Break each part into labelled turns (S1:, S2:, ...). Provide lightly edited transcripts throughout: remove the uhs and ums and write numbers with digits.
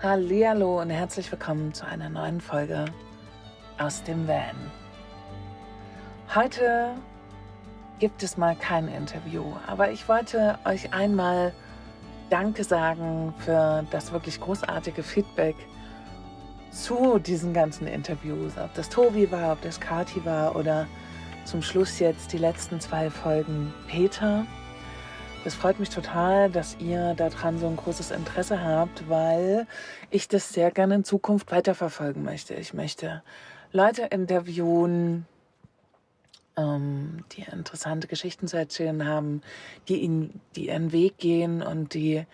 S1: Hallihallo und herzlich willkommen zu einer neuen Folge aus dem Van. Heute gibt es mal kein Interview, aber ich wollte euch einmal Danke sagen für das wirklich großartige Feedback zu diesen ganzen Interviews. Ob das Tobi war, ob das Kati war oder zum Schluss jetzt die letzten 2 Folgen Peter. Das freut mich total, dass ihr daran so ein großes Interesse habt, weil ich das sehr gerne in Zukunft weiterverfolgen möchte. Ich möchte Leute interviewen, die interessante Geschichten zu erzählen haben, die ihren Weg gehen und die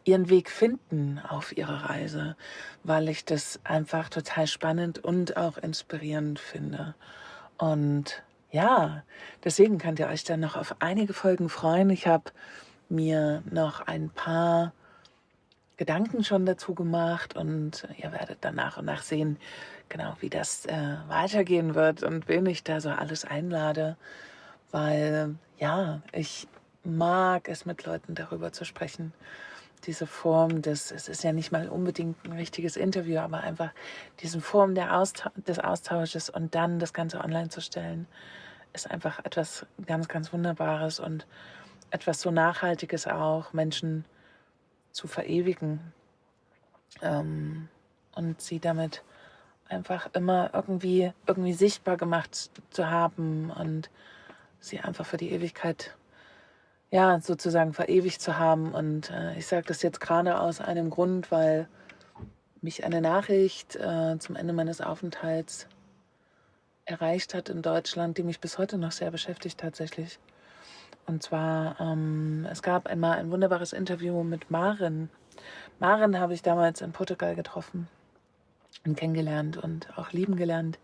S1: ihren Weg finden auf ihrer Reise, weil ich das einfach total spannend und auch inspirierend finde. Und ja, deswegen könnt ihr euch dann noch auf einige Folgen freuen. Ich habe mir noch ein paar Gedanken schon dazu gemacht und ihr werdet dann nach und nach sehen, genau wie das weitergehen wird und wen ich da so alles einlade, weil ja, ich mag es mit Leuten darüber zu sprechen. Diese Form es ist ja nicht mal unbedingt ein richtiges Interview, aber einfach diese Form des Austausches und dann das Ganze online zu stellen, ist einfach etwas ganz, ganz Wunderbares und etwas so Nachhaltiges auch, Menschen zu verewigen und sie damit einfach immer irgendwie sichtbar gemacht zu haben und sie einfach für die Ewigkeit, ja, sozusagen verewigt zu haben. Und ich sage das jetzt gerade aus einem Grund, weil mich eine Nachricht zum Ende meines Aufenthalts erreicht hat in Deutschland, die mich bis heute noch sehr beschäftigt tatsächlich. Und zwar, es gab einmal ein wunderbares Interview mit Maren. Maren habe ich damals in Portugal getroffen und kennengelernt und auch lieben gelernt.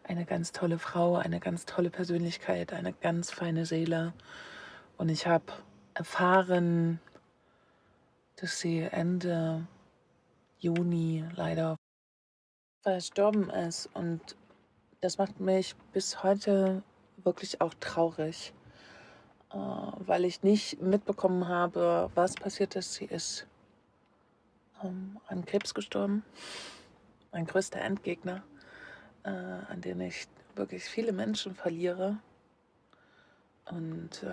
S1: Eine ganz tolle Frau, eine ganz tolle Persönlichkeit, eine ganz feine Seele. Und ich habe erfahren, dass sie Ende Juni leider verstorben ist. Und das macht mich bis heute wirklich auch traurig, weil ich nicht mitbekommen habe, was passiert ist. Sie ist an Krebs gestorben. Mein größter Endgegner, an den ich wirklich viele Menschen verliere. Und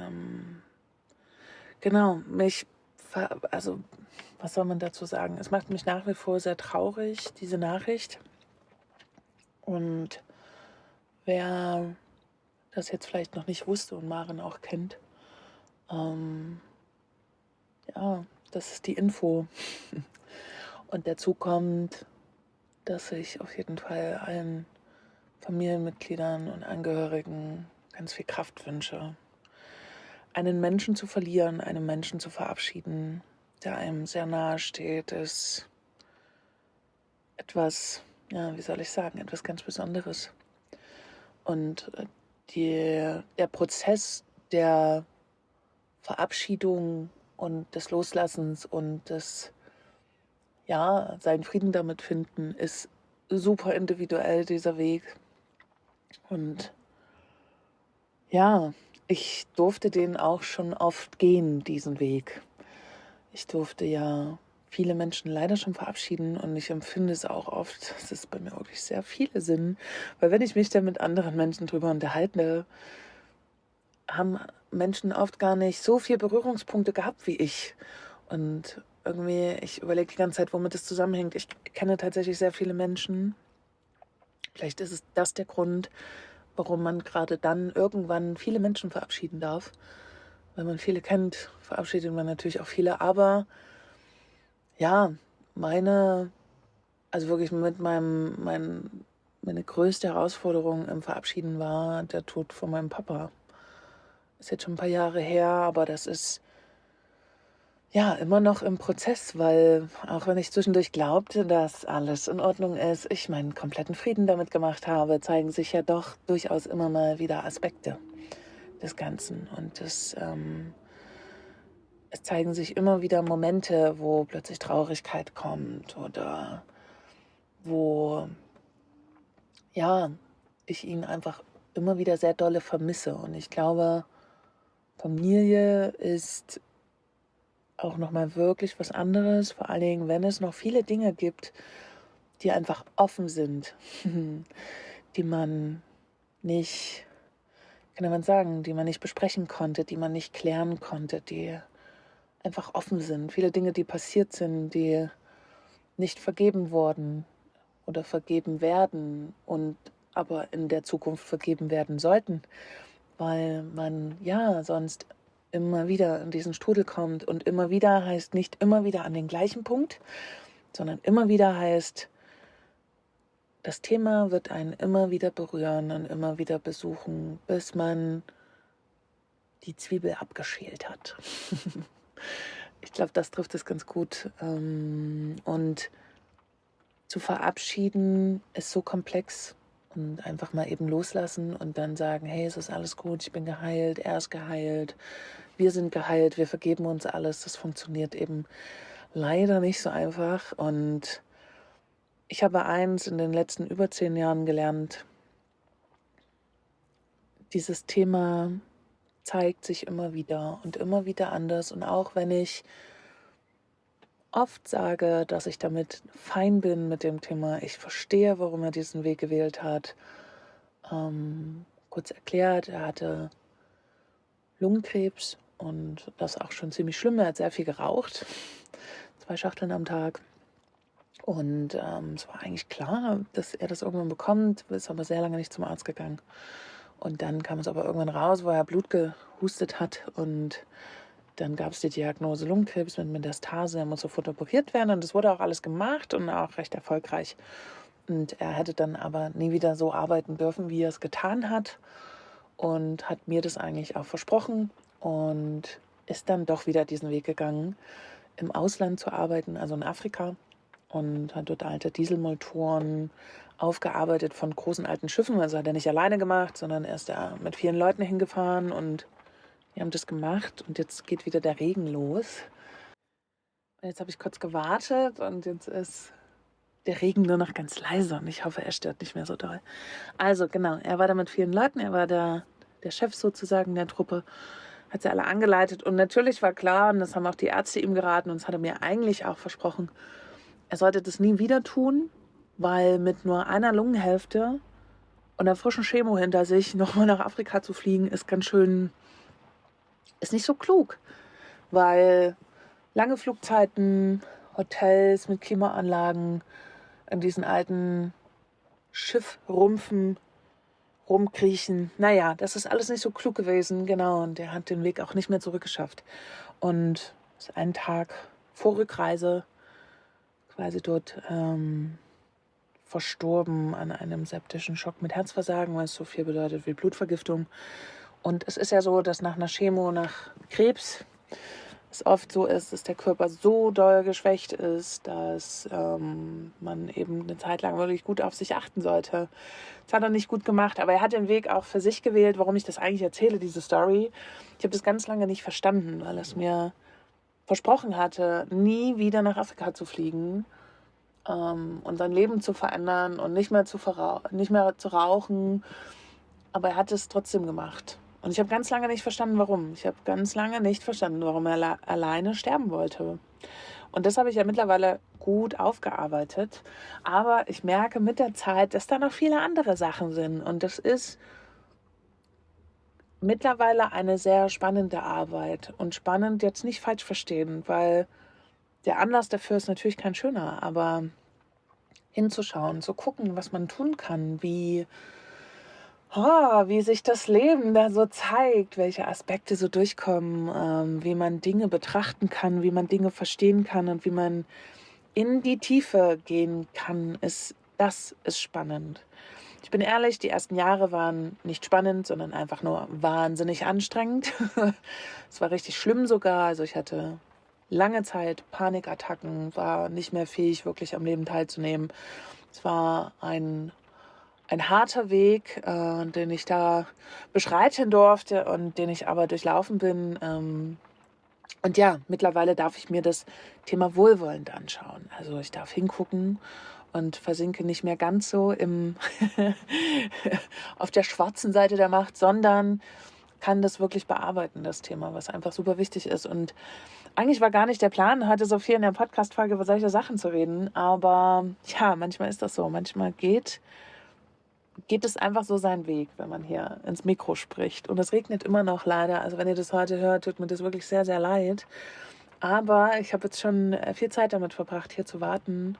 S1: genau, also was soll man dazu sagen? Es macht mich nach wie vor sehr traurig, diese Nachricht. Und wer das jetzt vielleicht noch nicht wusste und Maren auch kennt, ja, das ist die Info. Und dazu kommt, dass ich auf jeden Fall allen Familienmitgliedern und Angehörigen ganz viel Kraft wünsche. Einen Menschen zu verlieren, einen Menschen zu verabschieden, der einem sehr nahe steht, ist etwas, ja, wie soll ich sagen, etwas ganz Besonderes. Und der Prozess der Verabschiedung und des Loslassens und des, ja, seinen Frieden damit finden, ist super individuell, dieser Weg. Und ja, ich durfte den auch schon oft gehen, diesen Weg. Ich durfte ja viele Menschen leider schon verabschieden und ich empfinde es auch oft, dass es bei mir wirklich sehr viele sind, weil wenn ich mich dann mit anderen Menschen drüber unterhalte, haben Menschen oft gar nicht so viele Berührungspunkte gehabt wie ich. Und irgendwie, ich überlege die ganze Zeit, womit es zusammenhängt. Ich kenne tatsächlich sehr viele Menschen. Vielleicht ist es das der Grund, warum man gerade dann irgendwann viele Menschen verabschieden darf. Wenn man viele kennt, verabschiedet man natürlich auch viele. Aber ja, also wirklich meine größte Herausforderung im Verabschieden war der Tod von meinem Papa. Ist jetzt schon ein paar Jahre her, aber das ist ja immer noch im Prozess, weil auch wenn ich zwischendurch glaubte, dass alles in Ordnung ist, ich meinen kompletten Frieden damit gemacht habe, zeigen sich ja doch durchaus immer mal wieder Aspekte des Ganzen. Und es zeigen sich immer wieder Momente, wo plötzlich Traurigkeit kommt oder wo, ja, ich ihn einfach immer wieder sehr dolle vermisse. Und ich glaube, Familie ist auch nochmal wirklich was anderes, vor allen Dingen, wenn es noch viele Dinge gibt, die einfach offen sind, die man nicht, kann man sagen, die man nicht besprechen konnte, die man nicht klären konnte, die einfach offen sind. Viele Dinge, die passiert sind, die nicht vergeben wurden oder vergeben werden und aber in der Zukunft vergeben werden sollten, weil man ja sonst immer wieder in diesen Strudel kommt. Und immer wieder heißt nicht immer wieder an den gleichen Punkt, sondern immer wieder heißt, das Thema wird einen immer wieder berühren und immer wieder besuchen, bis man die Zwiebel abgeschält hat. Ich glaube, das trifft es ganz gut. Und zu verabschieden ist so komplex und einfach mal eben loslassen und dann sagen, hey, es ist alles gut, ich bin geheilt, er ist geheilt, wir sind geheilt, wir vergeben uns alles. Das funktioniert eben leider nicht so einfach. Und ich habe eins in den letzten über 10 Jahren gelernt: Dieses Thema zeigt sich immer wieder und immer wieder anders. Und auch wenn ich oft sage, dass ich damit fein bin mit dem Thema, ich verstehe, warum er diesen Weg gewählt hat. Kurz erklärt, er hatte Lungenkrebs und das auch schon ziemlich schlimm. Er hat sehr viel geraucht, 2 Schachteln am Tag. Und es war eigentlich klar, dass er das irgendwann bekommt, ist aber sehr lange nicht zum Arzt gegangen. Und dann kam es aber irgendwann raus, wo er Blut gehustet hat, und dann gab es die Diagnose Lungenkrebs mit Metastase. Er muss sofort operiert werden, und das wurde auch alles gemacht und auch recht erfolgreich. Und er hätte dann aber nie wieder so arbeiten dürfen, wie er es getan hat, und hat mir das eigentlich auch versprochen und ist dann doch wieder diesen Weg gegangen, im Ausland zu arbeiten, also in Afrika, und hat dort alte Dieselmotoren aufgearbeitet von großen alten Schiffen. Also hat er nicht alleine gemacht, sondern er ist da mit vielen Leuten hingefahren und die haben das gemacht, und jetzt geht wieder der Regen los. Und jetzt habe ich kurz gewartet und jetzt ist der Regen nur noch ganz leise und ich hoffe, er stört nicht mehr so doll. Also genau, er war da mit vielen Leuten, er war der Chef sozusagen der Truppe, hat sie alle angeleitet, und natürlich war klar, und das haben auch die Ärzte ihm geraten und das hat er mir eigentlich auch versprochen, er sollte das nie wieder tun, weil mit nur einer Lungenhälfte und einer frischen Chemo hinter sich nochmal nach Afrika zu fliegen, ist nicht so klug, weil lange Flugzeiten, Hotels mit Klimaanlagen, in diesen alten Schiffrumpfen rumkriechen. Naja, das ist alles nicht so klug gewesen, genau. Und er hat den Weg auch nicht mehr zurückgeschafft. Und ist einen Tag vor Rückreise quasi dort verstorben an einem septischen Schock mit Herzversagen, weil es so viel bedeutet wie Blutvergiftung. Und es ist ja so, dass nach einer Chemo, nach Krebs, es oft so ist, dass der Körper so doll geschwächt ist, dass man eben eine Zeit lang wirklich gut auf sich achten sollte. Das hat er nicht gut gemacht, aber er hat den Weg auch für sich gewählt. Warum ich das eigentlich erzähle, diese Story: Ich habe das ganz lange nicht verstanden, weil es mir versprochen hatte, nie wieder nach Afrika zu fliegen und sein Leben zu verändern und nicht mehr zu rauchen. Aber er hat es trotzdem gemacht. Und ich habe ganz lange nicht verstanden, warum. Ich habe ganz lange nicht verstanden, warum er alleine sterben wollte. Und das habe ich ja mittlerweile gut aufgearbeitet. Aber ich merke mit der Zeit, dass da noch viele andere Sachen sind. Und das ist mittlerweile eine sehr spannende Arbeit. Und spannend jetzt nicht falsch verstehen, weil der Anlass dafür ist natürlich kein schöner. Aber hinzuschauen, zu gucken, was man tun kann, wie sich das Leben da so zeigt, welche Aspekte so durchkommen, wie man Dinge betrachten kann, wie man Dinge verstehen kann und wie man in die Tiefe gehen kann, das ist spannend. Ich bin ehrlich, die ersten Jahre waren nicht spannend, sondern einfach nur wahnsinnig anstrengend. Es war richtig schlimm sogar. Also ich hatte lange Zeit Panikattacken, war nicht mehr fähig, wirklich am Leben teilzunehmen. Es war ein harter Weg, den ich da beschreiten durfte und den ich aber durchlaufen bin. Und ja, mittlerweile darf ich mir das Thema wohlwollend anschauen. Also ich darf hingucken und versinke nicht mehr ganz so auf der schwarzen Seite der Macht, sondern kann das wirklich bearbeiten, das Thema, was einfach super wichtig ist. Und Eigentlich war gar nicht der Plan, heute so viel in der Podcast-Folge über solche Sachen zu reden. Aber ja, manchmal ist das so. Manchmal geht es einfach so seinen Weg, wenn man hier ins Mikro spricht. Und es regnet immer noch leider. Also wenn ihr das heute hört, tut mir das wirklich sehr, sehr leid. Aber ich habe jetzt schon viel Zeit damit verbracht, hier zu warten.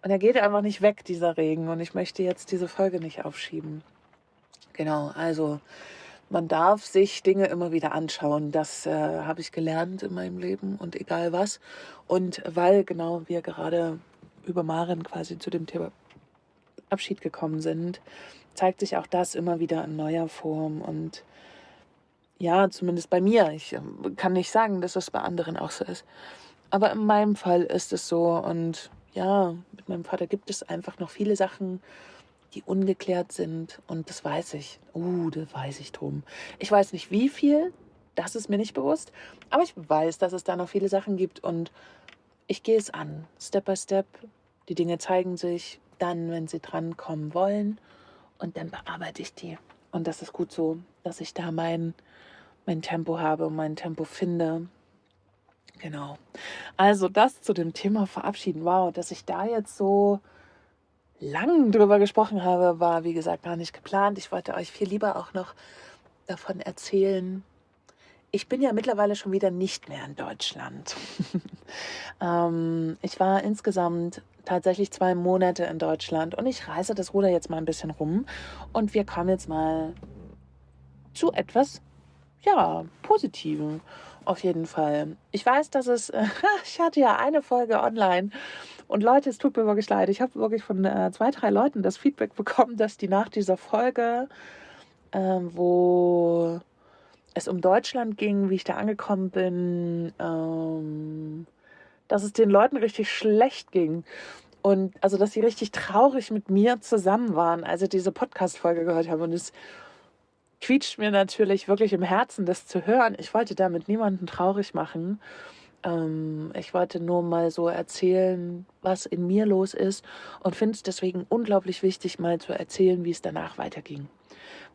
S1: Und er geht einfach nicht weg, dieser Regen. Und ich möchte jetzt diese Folge nicht aufschieben. Genau, also man darf sich Dinge immer wieder anschauen. Das habe ich gelernt in meinem Leben und egal was. Und weil genau wir gerade über Maren quasi zu dem Thema Abschied gekommen sind, zeigt sich auch das immer wieder in neuer Form. Und ja, zumindest bei mir. Ich kann nicht sagen, dass es bei anderen auch so ist. Aber in meinem Fall ist es so. Und ja, mit meinem Vater gibt es einfach noch viele Sachen, die ungeklärt sind. Und das weiß ich. Das weiß ich drum. Ich weiß nicht, wie viel. Das ist mir nicht bewusst. Aber ich weiß, dass es da noch viele Sachen gibt. Und ich gehe es an. Step by Step. Die Dinge zeigen sich dann, wenn sie drankommen wollen. Und dann bearbeite ich die. Und das ist gut so, dass ich da mein Tempo habe und mein Tempo finde. Genau. Also das zu dem Thema Verabschieden. Wow, dass ich da jetzt so lang drüber gesprochen habe, war wie gesagt gar nicht geplant. Ich wollte euch viel lieber auch noch davon erzählen. Ich bin ja mittlerweile schon wieder nicht mehr in Deutschland. Ich war insgesamt tatsächlich 2 Monate in Deutschland und ich reise das Ruder jetzt mal ein bisschen rum und wir kommen jetzt mal zu etwas, ja, Positivem auf jeden Fall. Ich weiß, dass ich hatte ja eine Folge online und Leute, es tut mir wirklich leid. Ich habe wirklich von 2, 3 Leuten das Feedback bekommen, dass die nach dieser Folge, wo es um Deutschland ging, wie ich da angekommen bin, dass es den Leuten richtig schlecht ging. Und also, dass sie richtig traurig mit mir zusammen waren, als sie diese Podcast-Folge gehört haben. Und es quietscht mir natürlich wirklich im Herzen, das zu hören. Ich wollte damit niemanden traurig machen. Ich wollte nur mal so erzählen, was in mir los ist und finde es deswegen unglaublich wichtig, mal zu erzählen, wie es danach weiterging.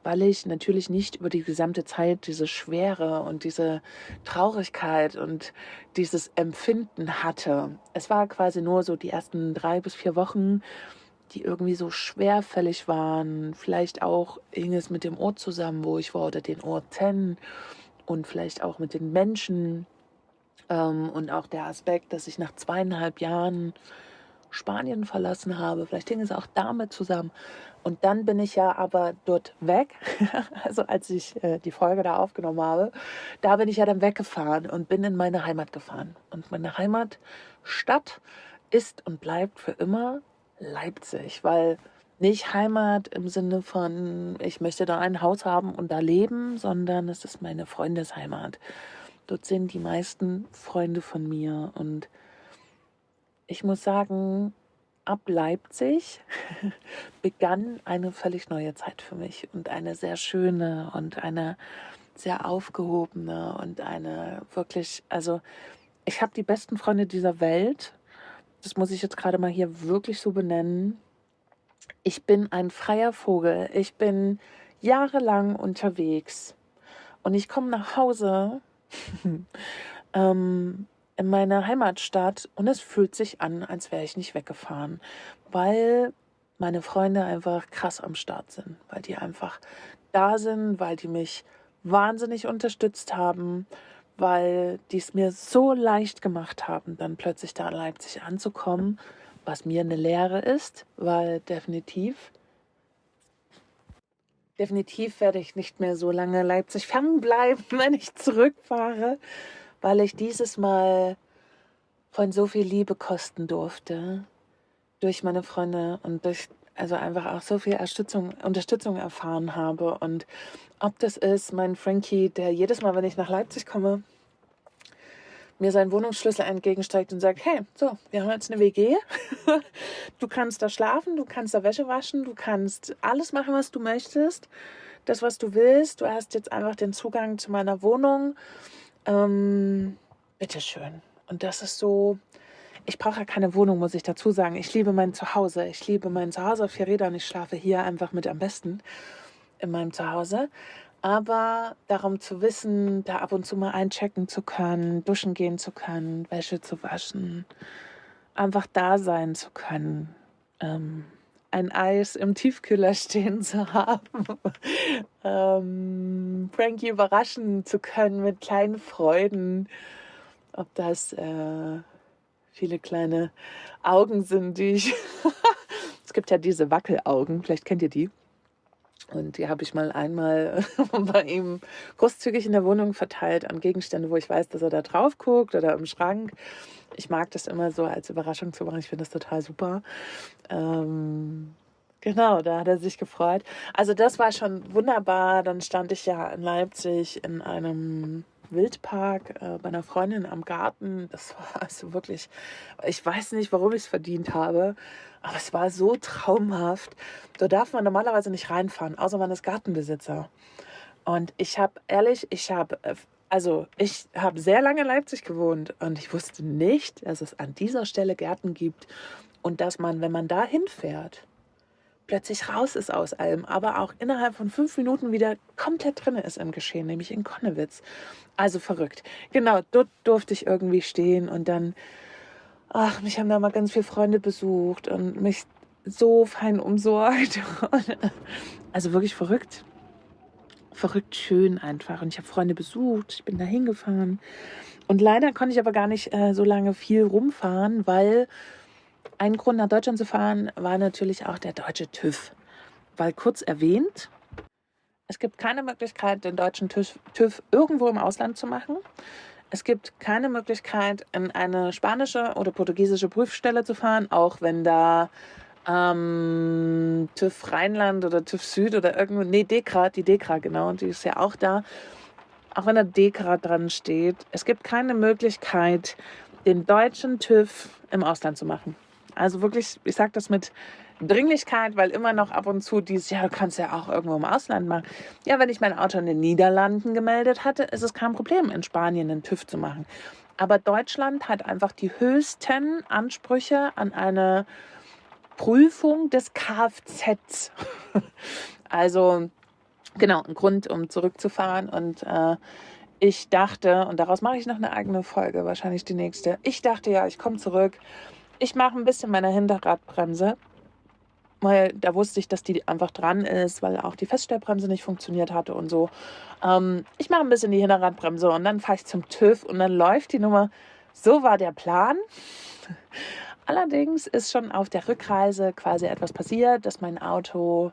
S1: Weil ich natürlich nicht über die gesamte Zeit diese Schwere und diese Traurigkeit und dieses Empfinden hatte. Es war quasi nur so die ersten 3 bis 4 Wochen, die irgendwie so schwerfällig waren. Vielleicht auch hing es mit dem Ort zusammen, wo ich war, oder den Orten und vielleicht auch mit den Menschen. Und auch der Aspekt, dass ich nach 2,5 Jahren Spanien verlassen habe. Vielleicht hing es auch damit zusammen. Und dann bin ich ja aber dort weg. Also als ich die Folge da aufgenommen habe, da bin ich ja dann weggefahren und bin in meine Heimat gefahren. Und meine Heimatstadt ist und bleibt für immer Leipzig, weil nicht Heimat im Sinne von, ich möchte da ein Haus haben und da leben, sondern es ist meine Freundesheimat. Dort sind die meisten Freunde von mir und ich muss sagen, ab Leipzig begann eine völlig neue Zeit für mich und eine sehr schöne und eine sehr aufgehobene und eine wirklich, also ich habe die besten Freunde dieser Welt. Das muss ich jetzt gerade mal hier wirklich so benennen. Ich bin ein freier Vogel. Ich bin jahrelang unterwegs und ich komme nach Hause in meine Heimatstadt und es fühlt sich an, als wäre ich nicht weggefahren, weil meine Freunde einfach krass am Start sind, weil die einfach da sind, weil die mich wahnsinnig unterstützt haben, weil die es mir so leicht gemacht haben, dann plötzlich da in Leipzig anzukommen, was mir eine Lehre ist, weil definitiv werde ich nicht mehr so lange in Leipzig fernbleiben, wenn ich zurückfahre, weil ich dieses Mal von so viel Liebe kosten durfte durch meine Freunde und durch also einfach auch so viel Unterstützung erfahren habe. Und ob das ist mein Frankie, der jedes Mal, wenn ich nach Leipzig komme, mir seinen Wohnungsschlüssel entgegenstreckt und sagt, hey, so, wir haben jetzt eine WG, du kannst da schlafen, du kannst da Wäsche waschen, du kannst alles machen, was du möchtest, das, was du willst, du hast jetzt einfach den Zugang zu meiner Wohnung, bitteschön. Und das ist so, ich brauche ja keine Wohnung, muss ich dazu sagen, ich liebe mein Zuhause, auf 4 Rädern, ich schlafe hier einfach mit am besten in meinem Zuhause. Aber darum zu wissen, da ab und zu mal einchecken zu können, duschen gehen zu können, Wäsche zu waschen, einfach da sein zu können, ein Eis im Tiefkühler stehen zu haben, Frankie überraschen zu können mit kleinen Freuden, ob das viele kleine Augen sind, die ich... Es gibt ja diese Wackelaugen, vielleicht kennt ihr die. Und die habe ich mal einmal bei ihm großzügig in der Wohnung verteilt an Gegenstände, wo ich weiß, dass er da drauf guckt oder im Schrank. Ich mag das immer so als Überraschung zu machen. Ich finde das total super. Genau, da hat er sich gefreut. Also das war schon wunderbar. Dann stand ich ja in Leipzig in einem Wildpark bei einer Freundin am Garten. Das war also wirklich, ich weiß nicht, warum ich es verdient habe, aber es war so traumhaft. Da darf man normalerweise nicht reinfahren, außer man ist Gartenbesitzer. Und ich habe sehr lange in Leipzig gewohnt und ich wusste nicht, dass es an dieser Stelle Gärten gibt und dass man, wenn man da hinfährt, plötzlich raus ist aus allem, aber auch innerhalb von 5 Minuten wieder komplett drin ist im Geschehen, nämlich in Connewitz. Also verrückt. Genau, dort durfte ich irgendwie stehen und dann, mich haben da mal ganz viele Freunde besucht und mich so fein umsorgt. Also wirklich verrückt. Verrückt schön einfach. Und ich habe Freunde besucht, ich bin da hingefahren. Und leider konnte ich aber gar nicht so lange viel rumfahren, weil ein Grund, nach Deutschland zu fahren, war natürlich auch der deutsche TÜV. Weil kurz erwähnt, es gibt keine Möglichkeit, den deutschen TÜV irgendwo im Ausland zu machen. Es gibt keine Möglichkeit, in eine spanische oder portugiesische Prüfstelle zu fahren, auch wenn da TÜV Rheinland oder TÜV Süd oder irgendwo, die DEKRA, genau, die ist ja auch da. Auch wenn da DEKRA dran steht, es gibt keine Möglichkeit, den deutschen TÜV im Ausland zu machen. Also wirklich, ich sage das mit Dringlichkeit, weil immer noch ab und zu du kannst ja auch irgendwo im Ausland machen. Ja, wenn ich mein Auto in den Niederlanden gemeldet hatte, ist es kein Problem, in Spanien einen TÜV zu machen. Aber Deutschland hat einfach die höchsten Ansprüche an eine Prüfung des Kfz. Also genau, ein Grund, um zurückzufahren. Und ich dachte, und daraus mache ich noch eine eigene Folge, wahrscheinlich die nächste. Ich dachte ja, ich komme zurück. Ich mache ein bisschen meine Hinterradbremse, weil da wusste ich, dass die einfach dran ist, weil auch die Feststellbremse nicht funktioniert hatte und so. Ich mache ein bisschen die Hinterradbremse und dann fahre ich zum TÜV und dann läuft die Nummer. So war der Plan. Allerdings ist schon auf der Rückreise quasi etwas passiert, dass mein Auto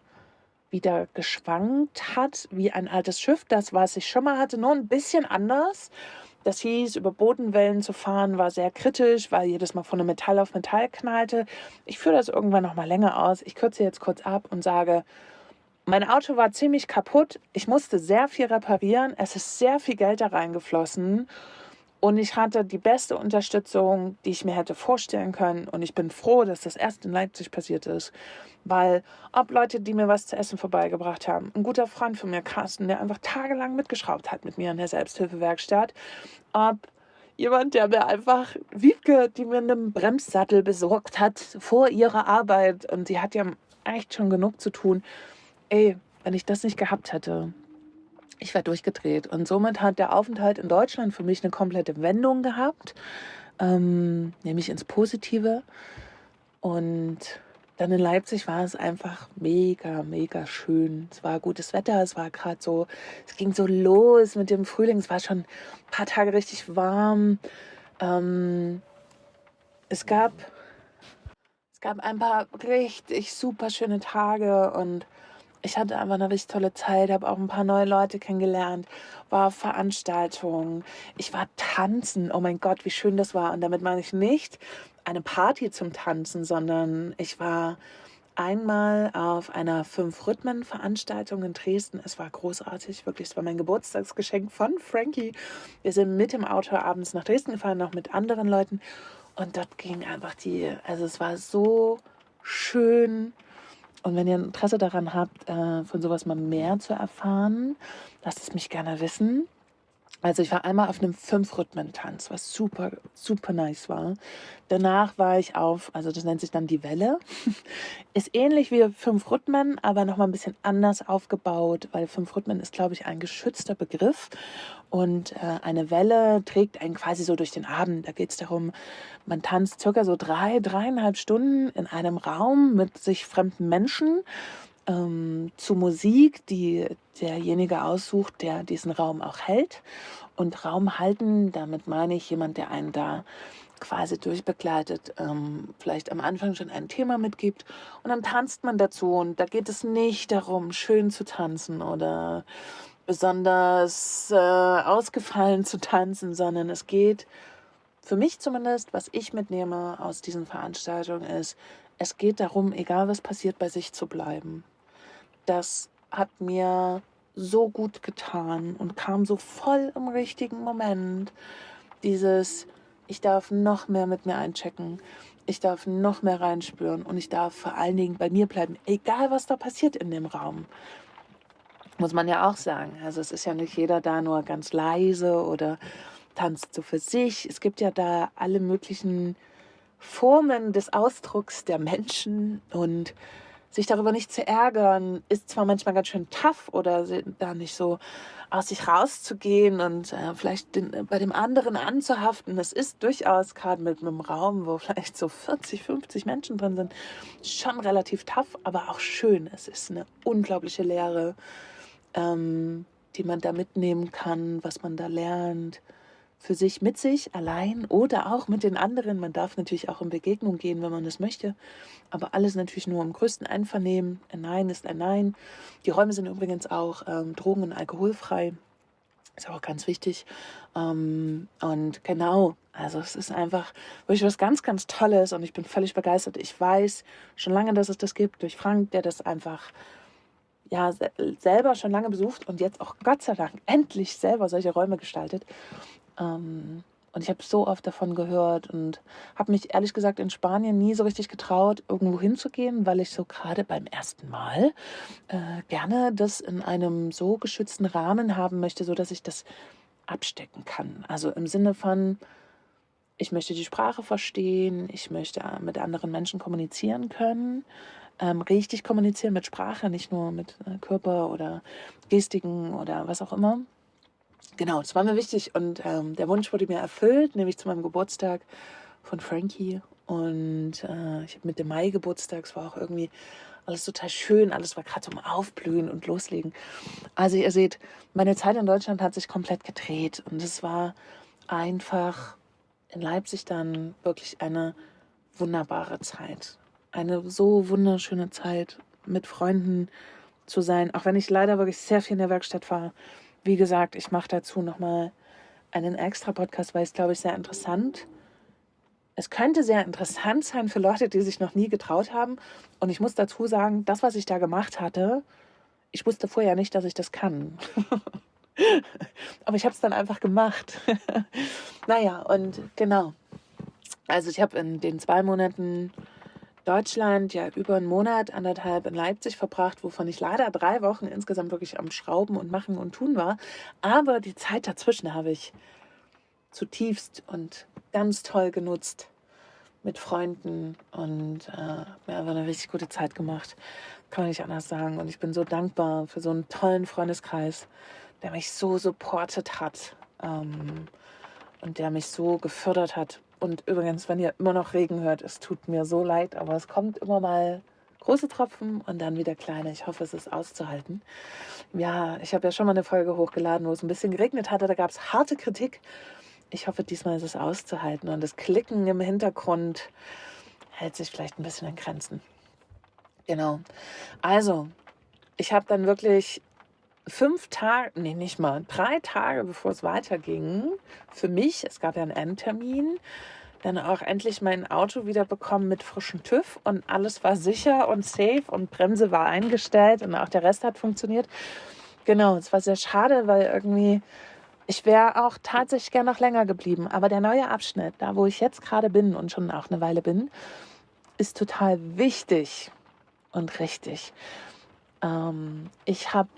S1: wieder geschwankt hat, wie ein altes Schiff. Das, was ich schon mal hatte, nur ein bisschen anders. Das hieß, über Bodenwellen zu fahren, war sehr kritisch, weil jedes Mal von einem Metall auf Metall knallte. Ich führe das irgendwann noch mal länger aus. Ich kürze jetzt kurz ab und sage, mein Auto war ziemlich kaputt. Ich musste sehr viel reparieren. Es ist sehr viel Geld da reingeflossen. Und ich hatte die beste Unterstützung, die ich mir hätte vorstellen können. Und ich bin froh, dass das erst in Leipzig passiert ist. Weil ob Leute, die mir was zu essen vorbeigebracht haben, ein guter Freund von mir, Carsten, der einfach tagelang mitgeschraubt hat mit mir in der Selbsthilfewerkstatt, ob jemand, der mir einfach, Wiebke, die mir einen Bremssattel besorgt hat vor ihrer Arbeit. Und sie hat ja echt schon genug zu tun. Ey, wenn ich das nicht gehabt hätte, ich wäre durchgedreht. Und somit hat der Aufenthalt in Deutschland für mich eine komplette Wendung gehabt, nämlich ins Positive. Und dann in Leipzig war es einfach mega, mega schön. Es war gutes Wetter, es war gerade so, es ging so los mit dem Frühling. Es war schon ein paar Tage richtig warm. Es gab ein paar richtig super schöne Tage und ich hatte einfach eine richtig tolle Zeit, habe auch ein paar neue Leute kennengelernt, war auf Veranstaltungen, ich war tanzen, oh mein Gott, wie schön das war. Und damit meine ich nicht eine Party zum Tanzen, sondern ich war einmal auf einer 5-Rhythmen-Veranstaltung in Dresden. Es war großartig, wirklich, es war mein Geburtstagsgeschenk von Frankie. Wir sind mit dem Auto abends nach Dresden gefahren, noch mit anderen Leuten. Und dort ging einfach also es war so schön. Und wenn ihr Interesse daran habt, von sowas mal mehr zu erfahren, lasst es mich gerne wissen. Also ich war einmal auf einem 5-Rhythmen-Tanz, was super, super nice war. Danach war ich auf, also das nennt sich dann die Welle. Ist ähnlich wie 5 Rhythmen, aber nochmal ein bisschen anders aufgebaut, weil 5 Rhythmen ist, glaube ich, ein geschützter Begriff. Und eine Welle trägt einen quasi so durch den Abend. Da geht es darum, man tanzt circa so 3,5 Stunden in einem Raum mit sich fremden Menschen zu Musik, die derjenige aussucht, der diesen Raum auch hält. Und Raum halten, damit meine ich jemand, der einen da quasi durchbegleitet, vielleicht am Anfang schon ein Thema mitgibt und dann tanzt man dazu. Und da geht es nicht darum, schön zu tanzen oder besonders ausgefallen zu tanzen, sondern es geht, für mich zumindest, was ich mitnehme aus diesen Veranstaltungen ist, es geht darum, egal was passiert, bei sich zu bleiben. Das hat mir so gut getan und kam so voll im richtigen Moment. Dieses, ich darf noch mehr mit mir einchecken, ich darf noch mehr reinspüren und ich darf vor allen Dingen bei mir bleiben, egal was da passiert in dem Raum. Muss man ja auch sagen. Also es ist ja nicht jeder da nur ganz leise oder tanzt so für sich. Es gibt ja da alle möglichen Formen des Ausdrucks der Menschen und sich darüber nicht zu ärgern, ist zwar manchmal ganz schön tough oder da nicht so aus sich rauszugehen und vielleicht bei dem anderen anzuhaften. Es ist durchaus gerade mit einem Raum, wo vielleicht so 40, 50 Menschen drin sind, schon relativ tough, aber auch schön. Es ist eine unglaubliche Lehre, die man da mitnehmen kann, was man da lernt. Für sich, mit sich, allein oder auch mit den anderen. Man darf natürlich auch in Begegnung gehen, wenn man das möchte. Aber alles natürlich nur im größten Einvernehmen. Ein Nein ist ein Nein. Die Räume sind übrigens auch drogen- und alkoholfrei. Ist auch ganz wichtig. Und genau, also es ist einfach wirklich was ganz, ganz Tolles und ich bin völlig begeistert. Ich weiß schon lange, dass es das gibt, durch Frank, der das einfach ja, selber schon lange besucht und jetzt auch Gott sei Dank endlich selber solche Räume gestaltet. Und ich habe so oft davon gehört und habe mich ehrlich gesagt in Spanien nie so richtig getraut, irgendwo hinzugehen, weil ich so gerade beim ersten Mal gerne das in einem so geschützten Rahmen haben möchte, so dass ich das abstecken kann. Also im Sinne von, ich möchte die Sprache verstehen, ich möchte mit anderen Menschen kommunizieren können, richtig kommunizieren mit Sprache, nicht nur mit Körper oder Gestiken oder was auch immer. Genau, das war mir wichtig und der Wunsch wurde mir erfüllt, nämlich zu meinem Geburtstag von Frankie. Und ich habe mit dem Mai Geburtstag, es war auch irgendwie alles total schön, alles war gerade zum Aufblühen und Loslegen. Also ihr seht, meine Zeit in Deutschland hat sich komplett gedreht und es war einfach in Leipzig dann wirklich eine wunderbare Zeit. Eine so wunderschöne Zeit mit Freunden zu sein, auch wenn ich leider wirklich sehr viel in der Werkstatt war. Wie gesagt, ich mache dazu nochmal einen extra Podcast, weil es, glaube ich, sehr interessant. Es könnte sehr interessant sein für Leute, die sich noch nie getraut haben. Und ich muss dazu sagen, das, was ich da gemacht hatte, ich wusste vorher nicht, dass ich das kann. Aber ich habe es dann einfach gemacht. Naja, und genau. Also ich habe in den 2 Monaten Deutschland ja über einen Monat, 1,5 in Leipzig verbracht, wovon ich leider 3 Wochen insgesamt wirklich am Schrauben und Machen und Tun war. Aber die Zeit dazwischen habe ich zutiefst und ganz toll genutzt mit Freunden und mir einfach eine richtig gute Zeit gemacht. Kann man nicht anders sagen. Und ich bin so dankbar für so einen tollen Freundeskreis, der mich so supportet hat und der mich so gefördert hat. Und übrigens, wenn ihr immer noch Regen hört, es tut mir so leid, aber es kommt immer mal große Tropfen und dann wieder kleine. Ich hoffe, es ist auszuhalten. Ja, ich habe ja schon mal eine Folge hochgeladen, wo es ein bisschen geregnet hatte. Da gab es harte Kritik. Ich hoffe, diesmal ist es auszuhalten. Und das Klicken im Hintergrund hält sich vielleicht ein bisschen in Grenzen. Genau. Also, ich habe dann wirklich 5 Tage, nee, nicht mal, 3 Tage, bevor es weiterging, für mich, es gab ja einen Endtermin, dann auch endlich mein Auto wieder bekommen mit frischem TÜV und alles war sicher und safe und Bremse war eingestellt und auch der Rest hat funktioniert. Genau, es war sehr schade, weil irgendwie, ich wäre auch tatsächlich gern noch länger geblieben, aber der neue Abschnitt, da wo ich jetzt gerade bin und schon auch eine Weile bin, ist total wichtig und richtig. Ich habe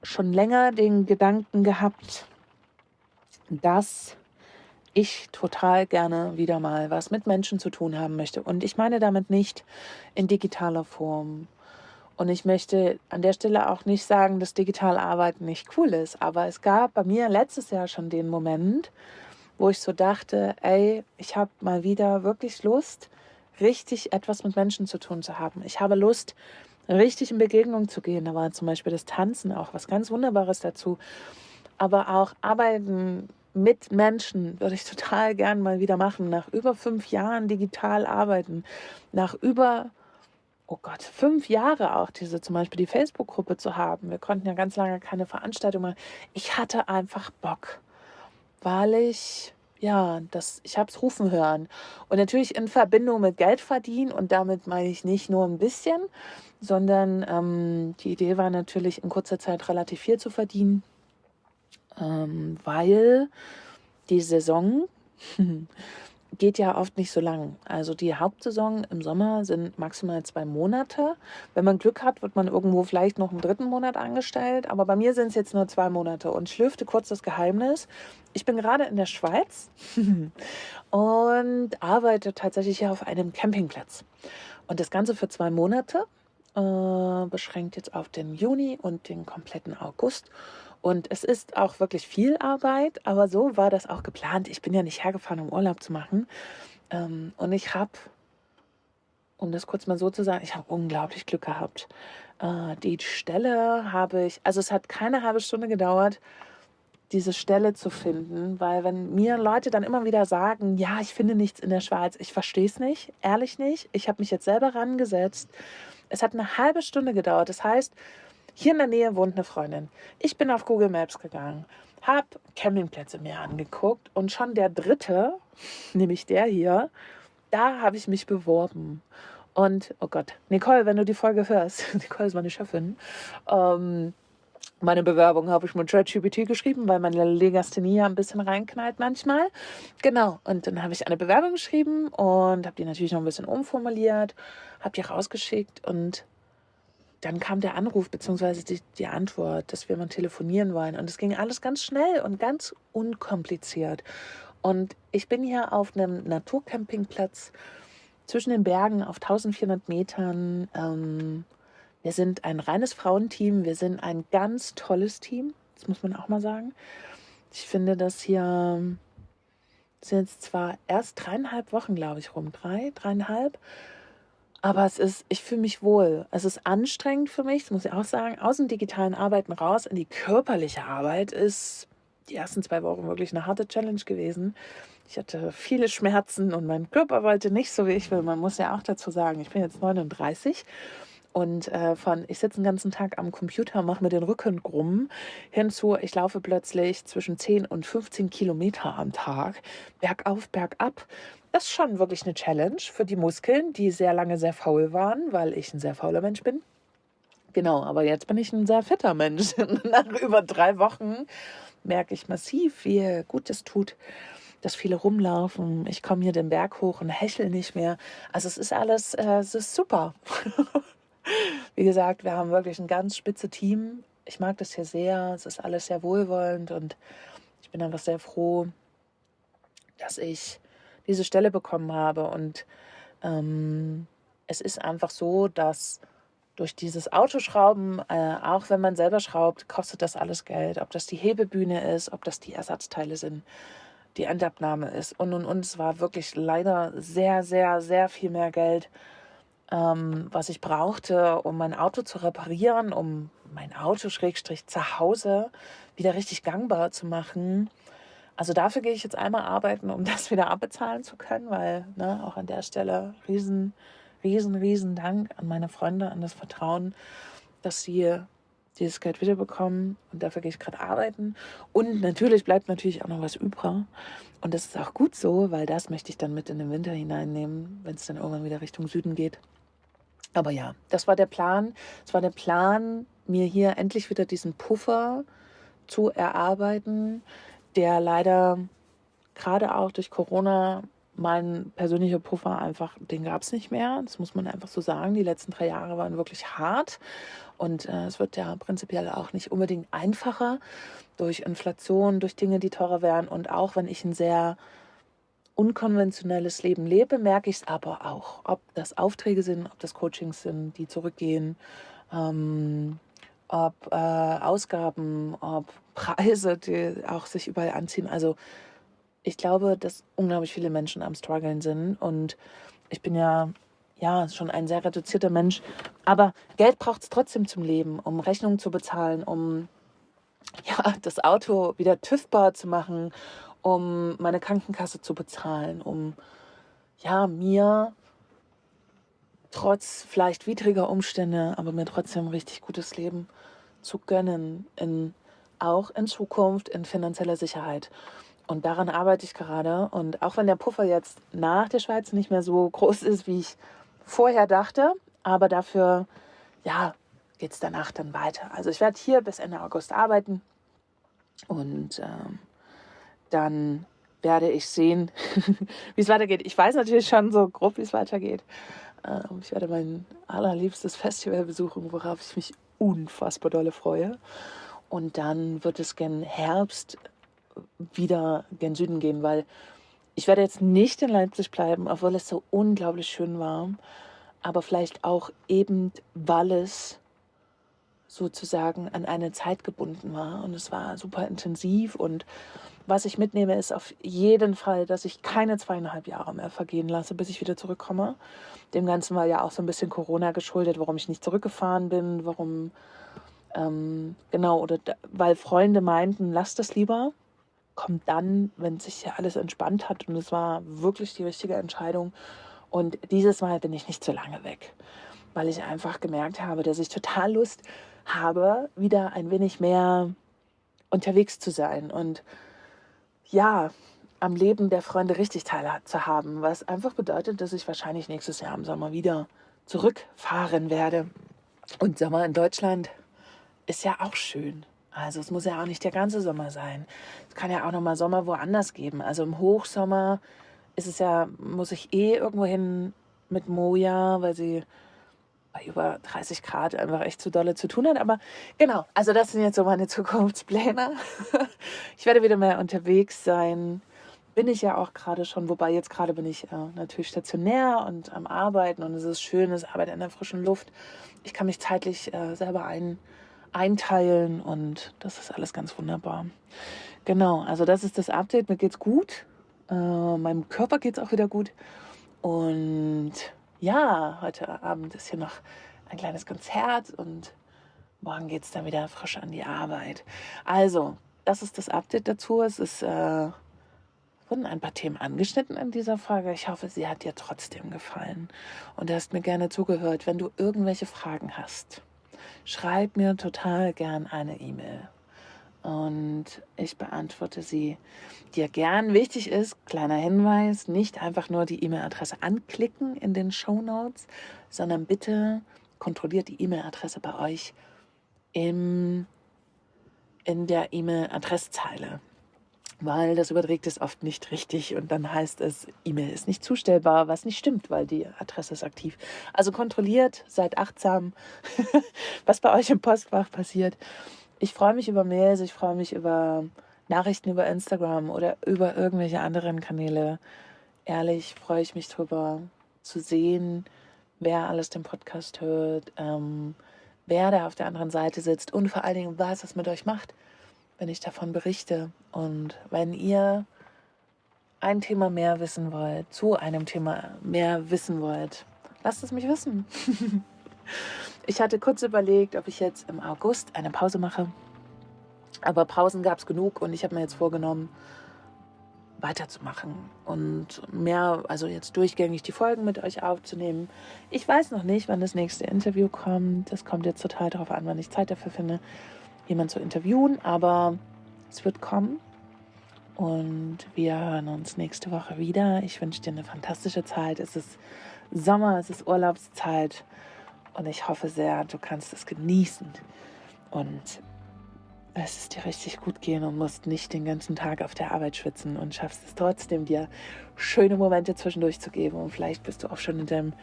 S1: schon länger den Gedanken gehabt, dass ich total gerne wieder mal was mit Menschen zu tun haben möchte. Und ich meine damit nicht in digitaler Form. Und ich möchte an der Stelle auch nicht sagen, dass digital Arbeiten nicht cool ist. Aber es gab bei mir letztes Jahr schon den Moment, wo ich so dachte, ey, ich habe mal wieder wirklich Lust, richtig etwas mit Menschen zu tun zu haben. Ich habe Lust, richtig in Begegnung zu gehen. Da war zum Beispiel das Tanzen auch was ganz Wunderbares dazu. Aber auch Arbeiten mit Menschen würde ich total gern mal wieder machen. Nach über 5 Jahren digital arbeiten, nach über, oh Gott, 5 Jahre auch zum Beispiel die Facebook-Gruppe zu haben. Wir konnten ja ganz lange keine Veranstaltung machen. Ich hatte einfach Bock, weil ich habe es rufen hören. Und natürlich in Verbindung mit Geld verdienen. Und damit meine ich nicht nur ein bisschen, sondern die Idee war natürlich in kurzer Zeit relativ viel zu verdienen, weil die Saison geht ja oft nicht so lang. Also die Hauptsaison im Sommer sind maximal 2 Monate. Wenn man Glück hat, wird man irgendwo vielleicht noch einen 3. Monat angestellt. Aber bei mir sind es jetzt nur 2 Monate. Und ich lüfte kurz das Geheimnis. Ich bin gerade in der Schweiz und arbeite tatsächlich hier auf einem Campingplatz. Und das Ganze für 2 Monate, beschränkt jetzt auf den Juni und den kompletten August. Und es ist auch wirklich viel Arbeit, aber so war das auch geplant. Ich bin ja nicht hergefahren, um Urlaub zu machen. Und ich habe, um das kurz mal so zu sagen, ich habe unglaublich Glück gehabt. Die Stelle habe ich, also es hat keine halbe Stunde gedauert, diese Stelle zu finden, weil wenn mir Leute dann immer wieder sagen, ja, ich finde nichts in der Schweiz, ich verstehe es nicht, ehrlich nicht. Ich habe mich jetzt selber rangesetzt. Es hat eine halbe Stunde gedauert. Das heißt, hier in der Nähe wohnt eine Freundin. Ich bin auf Google Maps gegangen, habe Campingplätze mir angeguckt und schon der 3., nämlich der hier, da habe ich mich beworben. Und, oh Gott, Nicole, wenn du die Folge hörst, Nicole ist meine Chefin, meine Bewerbung habe ich mit ChatGPT geschrieben, weil meine Legasthenie ja ein bisschen reinknallt manchmal. Genau, und dann habe ich eine Bewerbung geschrieben und habe die natürlich noch ein bisschen umformuliert, habe die rausgeschickt und dann kam der Anruf bzw. die Antwort, dass wir mal telefonieren wollen. Und es ging alles ganz schnell und ganz unkompliziert. Und ich bin hier auf einem Naturcampingplatz zwischen den Bergen auf 1400 Metern. Wir sind ein reines Frauenteam. Wir sind ein ganz tolles Team. Das muss man auch mal sagen. Ich finde, das hier sind jetzt zwar erst 3,5 Wochen, glaube ich, rum. 3,5. Aber ich fühle mich wohl. Es ist anstrengend für mich, das muss ich auch sagen. Aus dem digitalen Arbeiten raus in die körperliche Arbeit ist die ersten 2 Wochen wirklich eine harte Challenge gewesen. Ich hatte viele Schmerzen und mein Körper wollte nicht so, wie ich will. Man muss ja auch dazu sagen, ich bin jetzt 39 und ich sitze den ganzen Tag am Computer, mache mir den Rücken krumm, hinzu, ich laufe plötzlich zwischen 10 und 15 Kilometer am Tag, bergauf, bergab. Das ist schon wirklich eine Challenge für die Muskeln, die sehr lange sehr faul waren, weil ich ein sehr fauler Mensch bin. Genau, aber jetzt bin ich ein sehr fitter Mensch. Nach über 3 Wochen merke ich massiv, wie gut es tut, dass viele rumlaufen. Ich komme hier den Berg hoch und hechel nicht mehr. Also es ist alles, es ist super. Wie gesagt, wir haben wirklich ein ganz spitze Team. Ich mag das hier sehr. Es ist alles sehr wohlwollend und ich bin einfach sehr froh, dass ich diese Stelle bekommen habe. Und es ist einfach so, dass durch dieses Autoschrauben, auch wenn man selber schraubt, kostet das alles Geld. Ob das die Hebebühne ist, ob das die Ersatzteile sind, die Endabnahme ist und. Es war wirklich leider sehr, sehr, sehr viel mehr Geld, was ich brauchte, um mein Auto zu reparieren, um mein Auto / zu Hause wieder richtig gangbar zu machen. Also dafür gehe ich jetzt einmal arbeiten, um das wieder abbezahlen zu können, weil auch an der Stelle riesen Dank an meine Freunde, an das Vertrauen, dass sie dieses Geld wiederbekommen. Und dafür gehe ich gerade arbeiten. Und natürlich bleibt auch noch was übrig. Und das ist auch gut so, weil das möchte ich dann mit in den Winter hineinnehmen, wenn es dann irgendwann wieder Richtung Süden geht. Aber ja, das war der Plan. Es war der Plan, mir hier endlich wieder diesen Puffer zu erarbeiten, der leider gerade auch durch Corona mein persönlicher Puffer einfach, den gab es nicht mehr. Das muss man einfach so sagen. Die letzten 3 Jahre waren wirklich hart. Und es wird ja prinzipiell auch nicht unbedingt einfacher durch Inflation, durch Dinge, die teurer werden. Und auch wenn ich ein sehr unkonventionelles Leben lebe, merke ich es aber auch. Ob das Aufträge sind, ob das Coachings sind, die zurückgehen, ob Ausgaben, ob Preise, die auch sich überall anziehen. Also ich glaube, dass unglaublich viele Menschen am Struggeln sind. Und ich bin ja schon ein sehr reduzierter Mensch. Aber Geld braucht es trotzdem zum Leben, um Rechnungen zu bezahlen, um das Auto wieder TÜV-bar zu machen, um meine Krankenkasse zu bezahlen, um mir trotz vielleicht widriger Umstände, aber mir trotzdem ein richtig gutes Leben zu gönnen, auch in Zukunft in finanzieller Sicherheit. Und daran arbeite ich gerade. Und auch wenn der Puffer jetzt nach der Schweiz nicht mehr so groß ist, wie ich vorher dachte, aber dafür, geht es danach dann weiter. Also ich werde hier bis Ende August arbeiten und dann werde ich sehen, wie es weitergeht. Ich weiß natürlich schon so grob, wie es weitergeht. Ich werde mein allerliebstes Festival besuchen, worauf ich mich unfassbar dolle freue. Und dann wird es gen Herbst wieder gen Süden gehen, weil ich werde jetzt nicht in Leipzig bleiben, obwohl es so unglaublich schön war. Aber vielleicht auch eben, weil es sozusagen an eine Zeit gebunden war. Und es war super intensiv. Und was ich mitnehme, ist auf jeden Fall, dass ich keine 2,5 Jahre mehr vergehen lasse, bis ich wieder zurückkomme. Dem Ganzen war ja auch so ein bisschen Corona geschuldet, warum ich nicht zurückgefahren bin, weil Freunde meinten, lass das lieber. Kommt dann, wenn sich ja alles entspannt hat. Und es war wirklich die richtige Entscheidung. Und dieses Mal bin ich nicht so lange weg, weil ich einfach gemerkt habe, dass ich total Lust habe, wieder ein wenig mehr unterwegs zu sein und am Leben der Freunde richtig teilzuhaben, was einfach bedeutet, dass ich wahrscheinlich nächstes Jahr im Sommer wieder zurückfahren werde. Und Sommer in Deutschland ist ja auch schön. Also es muss ja auch nicht der ganze Sommer sein. Es kann ja auch nochmal Sommer woanders geben. Also im Hochsommer muss ich irgendwo hin mit Moja, weil sie bei über 30 Grad einfach echt zu dolle zu tun hat. Aber genau, also das sind jetzt so meine Zukunftspläne. Ich werde wieder mehr unterwegs sein. Bin ich ja auch gerade schon, wobei jetzt gerade bin ich natürlich stationär und am Arbeiten und es ist schön, es arbeitet in der frischen Luft. Ich kann mich zeitlich selber einteilen und das ist alles ganz wunderbar. Genau, also das ist das Update. Mir geht's gut. Meinem Körper geht's auch wieder gut. Und heute Abend ist hier noch ein kleines Konzert und morgen geht es dann wieder frisch an die Arbeit. Also, das ist das Update dazu. Wurden ein paar Themen angeschnitten in dieser Folge. Ich hoffe, sie hat dir trotzdem gefallen und du hast mir gerne zugehört. Wenn du irgendwelche Fragen hast, schreib mir total gern eine E-Mail und ich beantworte sie dir gern. Wichtig ist, kleiner Hinweis, nicht einfach nur die E-Mail-Adresse anklicken in den Shownotes, sondern bitte kontrolliert die E-Mail-Adresse bei euch in der E-Mail-Adresszeile, weil das überträgt es oft nicht richtig und dann heißt es, E-Mail ist nicht zustellbar, was nicht stimmt, weil die Adresse ist aktiv. Also kontrolliert, seid achtsam, was bei euch im Postfach passiert. Ich freue mich über Mails, ich freue mich über Nachrichten über Instagram oder über irgendwelche anderen Kanäle. Ehrlich freue ich mich drüber zu sehen, wer alles den Podcast hört, wer da auf der anderen Seite sitzt und vor allen Dingen, was es mit euch macht, wenn ich davon berichte. Und wenn ihr ein Thema mehr wissen wollt, zu einem Thema mehr wissen wollt, lasst es mich wissen. Ich hatte kurz überlegt, ob ich jetzt im August eine Pause mache. Aber Pausen gab es genug und ich habe mir jetzt vorgenommen, weiterzumachen und mehr, also jetzt durchgängig die Folgen mit euch aufzunehmen. Ich weiß noch nicht, wann das nächste Interview kommt. Das kommt jetzt total darauf an, wann ich Zeit dafür finde, jemanden zu interviewen. Aber es wird kommen und wir hören uns nächste Woche wieder. Ich wünsche dir eine fantastische Zeit. Es ist Sommer, es ist Urlaubszeit und ich hoffe sehr, du kannst es genießen. Und lässt es dir richtig gut gehen und musst nicht den ganzen Tag auf der Arbeit schwitzen und schaffst es trotzdem, dir schöne Momente zwischendurch zu geben. Und vielleicht bist du auch schon in dem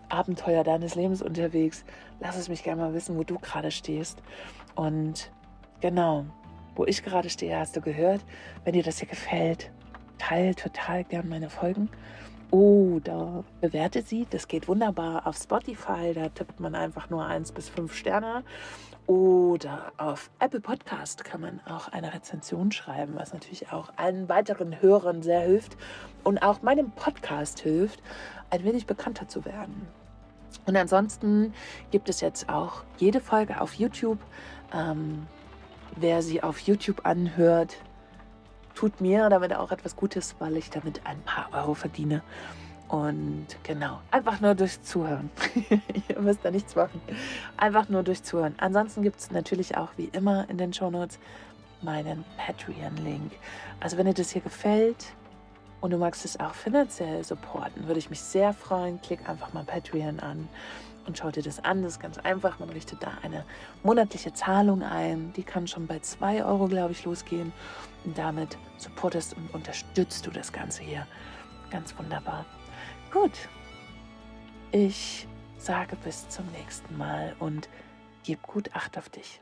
S1: Abenteuer deines Lebens unterwegs. Lass es mich gerne mal wissen, wo du gerade stehst. Und genau, wo ich gerade stehe, hast du gehört. Wenn dir das hier gefällt, teile total gern meine Folgen. Oder bewerte sie, das geht wunderbar auf Spotify, da tippt man einfach nur 1 bis 5 Sterne. Oder auf Apple Podcast kann man auch eine Rezension schreiben, was natürlich auch allen weiteren Hörern sehr hilft und auch meinem Podcast hilft, ein wenig bekannter zu werden. Und ansonsten gibt es jetzt auch jede Folge auf YouTube. Wer sie auf YouTube anhört, tut mir damit auch etwas Gutes, weil ich damit ein paar Euro verdiene. Und genau, einfach nur durchs Zuhören. Ihr müsst da nichts machen. Einfach nur durchs Zuhören. Ansonsten gibt es natürlich auch wie immer in den Shownotes meinen Patreon-Link. Also wenn dir das hier gefällt und du magst es auch finanziell supporten, würde ich mich sehr freuen. Klick einfach mal Patreon an und schau dir das an. Das ist ganz einfach. Man richtet da eine monatliche Zahlung ein. Die kann schon bei 2 Euro, glaube ich, losgehen. Und damit supportest und unterstützt du das Ganze hier. Ganz wunderbar. Gut, ich sage bis zum nächsten Mal und gib gut Acht auf dich.